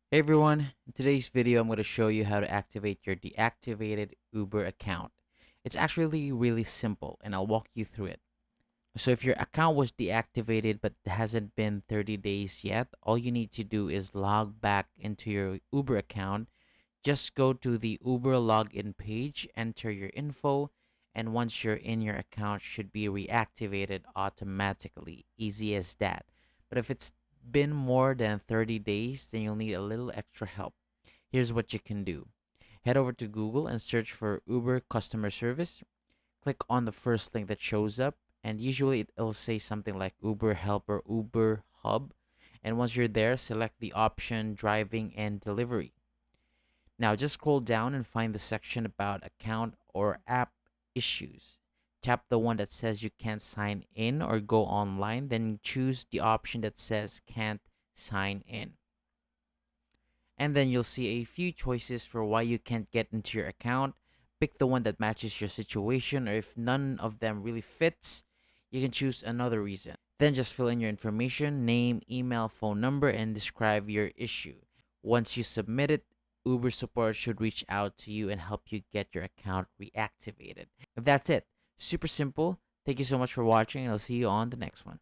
Hey everyone, in today's video I'm going to show you how to activate your deactivated Uber account. It's actually really simple and I'll walk you through it. So if your account was deactivated but hasn't been 30 days yet, all you need to do is log back into your Uber account. Just go to the Uber login page, enter your info, and once you're in, your account should be reactivated automatically. Easy as that. But if it's been more than 30 days, then you'll need a little extra help. Here's what you can do. Head over to Google and search for Uber customer service. Click on the first link that shows up, and usually it'll say something like Uber Help or Uber Hub. And once you're there, select the option Driving and Delivery. Now just scroll down and find the section about account or app issues. Tap the one that says you can't sign in or go online, then choose the option that says can't sign in. And then you'll see a few choices for why you can't get into your account. Pick the one that matches your situation, or if none of them really fits, you can choose another reason. Then just fill in your information, name, email, phone number, and describe your issue. Once you submit it, Uber support should reach out to you and help you get your account reactivated. If that's it, super simple. Thank you so much for watching, and I'll see you on the next one.